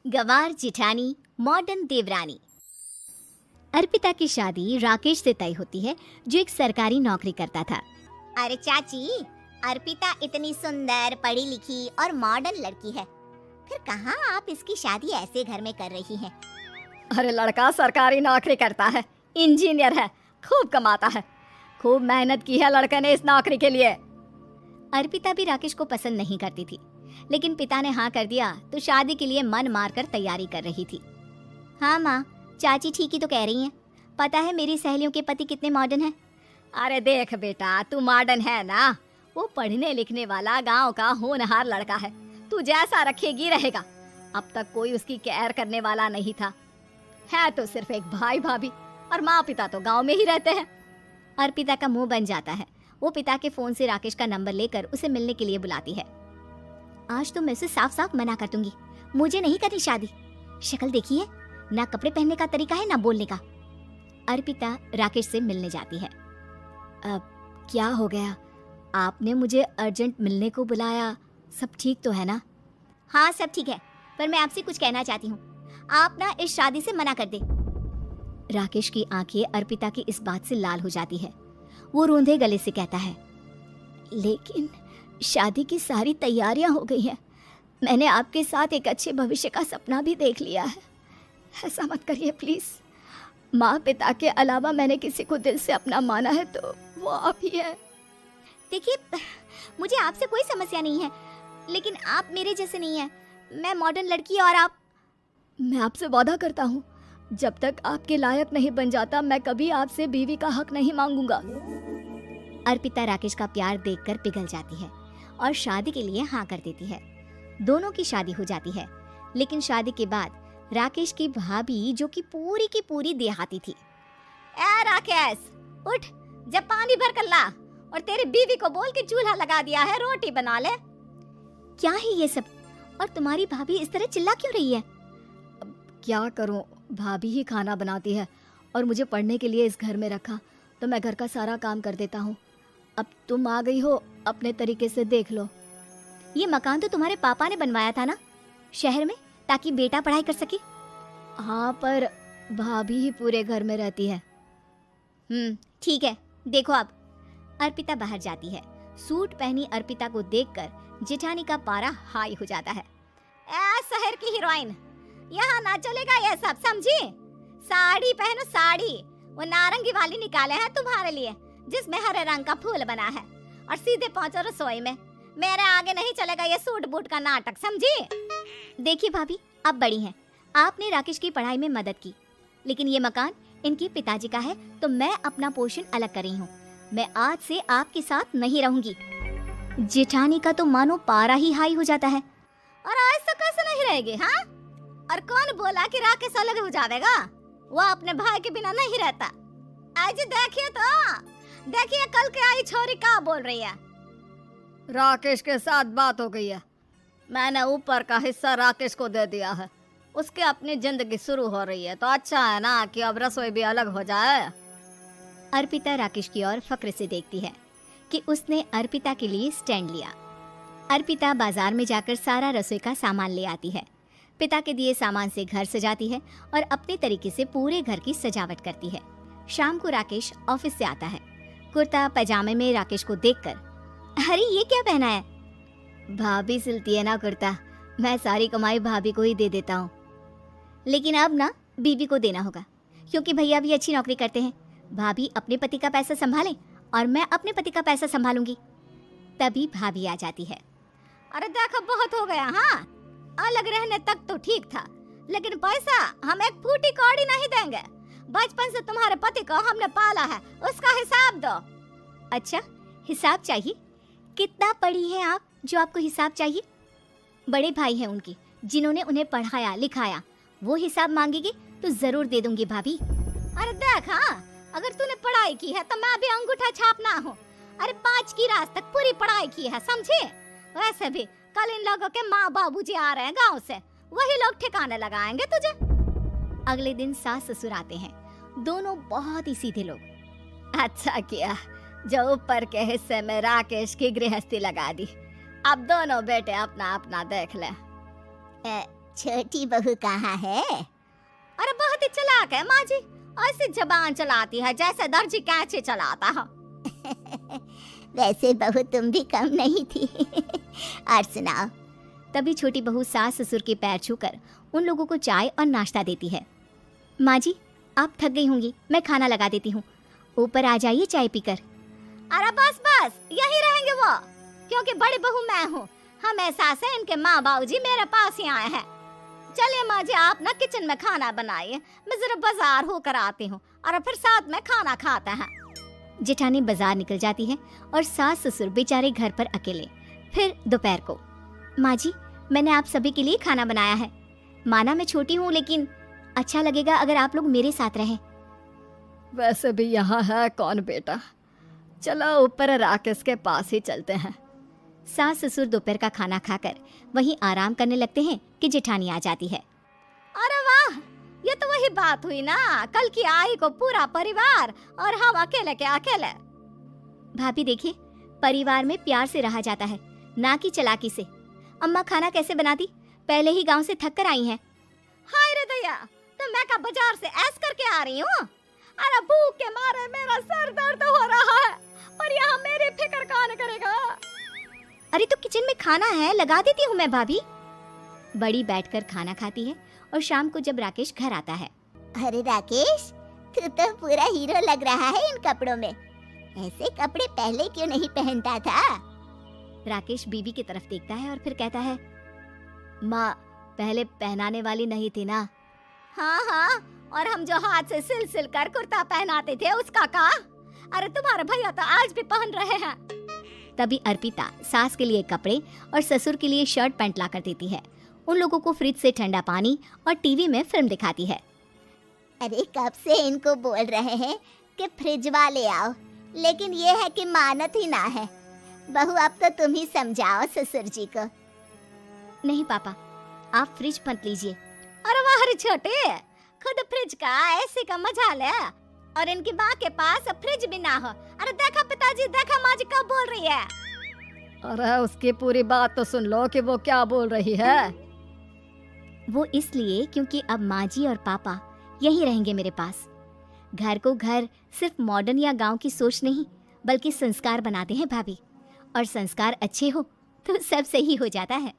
गवार जिठानी मॉडर्न देवरानी। अर्पिता की शादी राकेश से तय होती है, जो एक सरकारी नौकरी करता था। अरे चाची, अर्पिता इतनी सुंदर, पढ़ी लिखी और मॉडर्न लड़की है, फिर कहाँ आप इसकी शादी ऐसे घर में कर रही हैं? अरे लड़का सरकारी नौकरी करता है, इंजीनियर है, खूब कमाता है, खूब मेहनत की है लड़के ने इस नौकरी के लिए। अर्पिता भी राकेश को पसंद नहीं करती थी, लेकिन पिता ने हाँ कर दिया तो शादी के लिए मन मारकर तैयारी कर रही थी। हाँ माँ, चाची ठीक ही तो कह रही हैं। पता है मेरी सहेलियों के पति कितने मॉडर्न हैं। अरे देख बेटा, तू मॉडर्न है ना, वो पढ़ने लिखने वाला गांव का होनहार लड़का है, तू जैसा रखेगी रहेगा। अब तक कोई उसकी केयर करने वाला नहीं था, है तो सिर्फ एक भाई भाभी, और माँ पिता तो गांव में ही रहते हैं। अर्पिता का मुंह बन जाता है। वो पिता के फोन से राकेश का नंबर लेकर उसे मिलने के लिए बुलाती है। आज तो मैं उसे साफ साफ मना कर दूंगी, मुझे नहीं करनी शादी। शक्ल देखी है ना, कपड़े पहनने का तरीका है ना बोलने का। अर्पिता राकेश से मिलने जाती है। अब क्या हो गया, आपने मुझे अर्जेंट मिलने को बुलाया, सब ठीक तो है ना? हाँ सब ठीक है, पर मैं आपसे कुछ कहना चाहती हूँ। आप ना इस शादी से मना कर दे। राकेश की आंखें अर्पिता की इस बात से लाल हो जाती है। वो रोंदे गले से कहता है, लेकिन शादी की सारी तैयारियां हो गई हैं, मैंने आपके साथ एक अच्छे भविष्य का सपना भी देख लिया है, ऐसा मत करिए प्लीज। माँ पिता के अलावा मैंने किसी को दिल से अपना माना है तो वो आप ही है। देखिए, मुझे आपसे कोई समस्या नहीं है, लेकिन आप मेरे जैसे नहीं हैं। मैं मॉडर्न लड़की और आप। मैं आपसे वादा करता हूँ, जब तक आपके लायक नहीं बन जाता मैं कभी आपसे बीवी का हक नहीं मांगूंगा। अर्पिता राकेश का प्यार देखकर पिघल जाती है और शादी के लिए हाँ कर देती है। दोनों की शादी हो जाती है, लेकिन शादी के बाद राकेश की भाभी, जो कि पूरी की पूरी देहाती थी। ए राकेश, उठ, जब पानी भर कर ला और तेरी बीवी को बोल के चूल्हा लगा दिया है, रोटी बना ले। क्या है ये सब? और तुम्हारी भाभी इस तरह चिल्ला क्यों रही है? क्या करूं, भाभी ही खाना बनाती है और मुझे पढ़ने के लिए इस घर में रखा, तो मैं घर का सारा काम कर देता हूँ। अब तुम आ गई हो, अपने तरीके से देख लो। ये मकान तो तुम्हारे पापा ने बनवाया था ना, शहर में, ताकि बेटा पढ़ाई कर सके। हाँ, पर भाभी ही पूरे घर में रहती है। ठीक है, देखो अब। अर्पिता बाहर जाती है। सूट पहनी अर्पिता को देखकर जेठानी का पारा हाई हो जाता है। ए शहर की हीरोइन, यहाँ ना चलेगा ये सब, समझी? साड़ी पहनो, साड़ी। वो नारंगी वाली निकाले हैं तुम्हारे लिए, जिसमें हरे रंग का फूल बना है, और सीधे पहुंचो रसोई में। मेरे आगे नहीं चलेगा ये सूट बूट का नाटक, समझी? देखिए भाभी, आप बड़ी हैं, आपने राकेश की पढ़ाई में मदद की, लेकिन ये मकान इनके पिताजी का है, तो मैं अपना पोर्शन अलग कर रही हूँ। मैं आज से आपके साथ नहीं रहूंगी। जेठानी का तो मानो पारा ही हाई हो जाता है। और आज तो कैसे नहीं रहेगी? हाँ, और कौन बोला कि राकेश अलग हो जाएगा? वो अपने भाई के बिना नहीं रहता। आज देखिए तो, देखिए कल के आई छोरी क्या बोल रही है। राकेश के साथ बात हो गई है, मैंने ऊपर का हिस्सा राकेश को दे दिया है, उसकी अपनी जिंदगी शुरू हो रही है, तो अच्छा है ना कि अब रसोई भी अलग हो जाए। अर्पिता राकेश की ओर फक्र से देखती है कि उसने अर्पिता के लिए स्टैंड लिया। अर्पिता बाजार में जाकर सारा रसोई का सामान ले आती है। पिता के दिए सामान से घर सजाती है और अपने तरीके से पूरे घर की सजावट करती है। शाम को राकेश ऑफिस से आता है। कुर्ता पैजामे में राकेश को देखकर, अरे ये क्या पहना है? भाभी सिलती है ना कुर्ता, मैं सारी कमाई भाभी को ही दे देता हूँ। लेकिन अब ना बीबी को देना होगा, क्योंकि भैया भी अच्छी नौकरी करते हैं। भाभी अपने पति का पैसा संभालें और मैं अपने पति का पैसा संभालूंगी। तभी भाभी आ जाती है। अरे देखो, बहुत हो गया। हाँ, अलग रहने तक तो ठीक था, लेकिन पैसा हम एक फूटी कौड़ी नहीं देंगे। बचपन से तुम्हारे पति को हमने पाला है, उसका हिसाब दो। अच्छा, हिसाब चाहिए? कितना पढ़ी है आप जो आपको हिसाब चाहिए? बड़े भाई हैं उनके, जिन्होंने उन्हें पढ़ाया लिखाया, वो हिसाब मांगेगी तो जरूर दे दूंगी भाभी। अरे देख, हाँ, अगर तूने पढ़ाई की है तो मैं भी अंगूठा छापना हूँ। अरे 5 की रात तक पूरी पढ़ाई की है, समझे? वैसे भी कल इन लोगों के माँ बाबूजी आ रहे हैं गांव से, वही लोग ठिकाने लगाएंगे तुझे। अगले दिन सास ससुर आते हैं, दोनों बहुत ही सीधे लोग। अच्छा किया जो ऊपर के हिस्से में राकेश की गृहस्थी लगा दी, अब दोनों बेटे अपना अपना देख ले। छोटी बहू कहाँ है? अरे बहुत ही चालाक है माँ जी, ऐसी जबान चलाती है जैसे दर्जी कैंची चलाता है। वैसे बहू तुम भी कम नहीं थी। और सुनाओ। तभी छोटी बहू सास ससुर के पैर छूकर उन लोगों को चाय और नाश्ता देती है। माँ जी, आप थक गई होंगी, मैं खाना लगा देती हूँ, ऊपर आ जाइए चाय पीकर। अरे बस बस, यही रहेंगे वो, क्योंकि बड़ी बहू मैं हूँ। हमेशा से इनके माँ बाबूजी मेरे पास ही आए हैं। चलिए माँ जी, आप ना किचन में खाना बनाइए, मैं जरा बाजार होकर आती हूँ और फिर साथ में खाना खाते हैं। जेठानी बाजार निकल जाती है और सास ससुर बेचारे घर पर अकेले। फिर दोपहर को, माँ जी, मैंने आप सभी के लिए खाना बनाया है। माना मैं छोटी हूँ, लेकिन अच्छा लगेगा अगर आप लोग मेरे साथ रहें। वैसे भी यहाँ है कौन बेटा, चलो ऊपर राकेश के पास ही चलते हैं। सास ससुर दोपहर का खाना खाकर वहीं आराम करने लगते हैं कि जेठानी आ जाती है। अरे वाह, ये तो वही बात हुई ना, कल की आई को पूरा परिवार और हम अकेले के अकेले। भाभी देखिए, परिवार में प्यार से रहा जाता है, ना कि चालाकी से। अम्मा खाना कैसे बनाती, पहले ही गांव से थक कर आई हैं। हाय रे दया, तो मैं का बाजार से ऐस करके आ रही हूँ। अरे भूख के मारे मेरा सर दर्द हो रहा है, पर यहाँ मेरी फिक्र कौन करेगा। अरे तो किचन में खाना है, लगा देती हूँ मैं भाभी। बड़ी बैठकर खाना खाती है और शाम को जब राकेश घर आता है। अरे राकेश, तू तो पूरा हीरो लग रहा है इन कपड़ों में। ऐसे कपड़े पहले क्यों नहीं पहनता था? राकेश बीवी की तरफ देखता है और फिर कहता है, माँ पहले पहनाने वाली नहीं थी ना। हाँ हाँ, और हम जो हाथ से सिल सिल कर कुर्ता पहनाते थे उसका का? अरे तुम्हारे भैया तो आज भी पहन रहे हैं। तभी अर्पिता सास के लिए कपड़े और ससुर के लिए शर्ट पैंट ला कर देती है। उन लोगों को फ्रिज से ठंडा पानी और टीवी में फिल्म दिखाती है। अरे कब से इनको बोल रहे हैं कि फ्रिज वाले आओ, लेकिन ये है कि मानत ही ना है। बहू, अब तो तुम ही समझाओ ससुर जी को। नहीं पापा, आप फ्रिज मत लीजिए। अरे वाह रे छोटे, खुद फ्रिज का ऐसे का मजा ले, और इनकी माँ के पास फ्रिज भी ना हो। अरे देखा पिताजी, देखा माँ जी कब बोल रही है। अरे उसकी पूरी बात तो सुन लो कि वो क्या बोल रही है। वो इसलिए क्योंकि अब माँ जी और पापा यहीं रहेंगे मेरे पास। घर को घर सिर्फ मॉडर्न या गांव की सोच नहीं, बल्कि संस्कार बनाते हैं भाभी, और संस्कार अच्छे हो तो सब सही हो जाता है।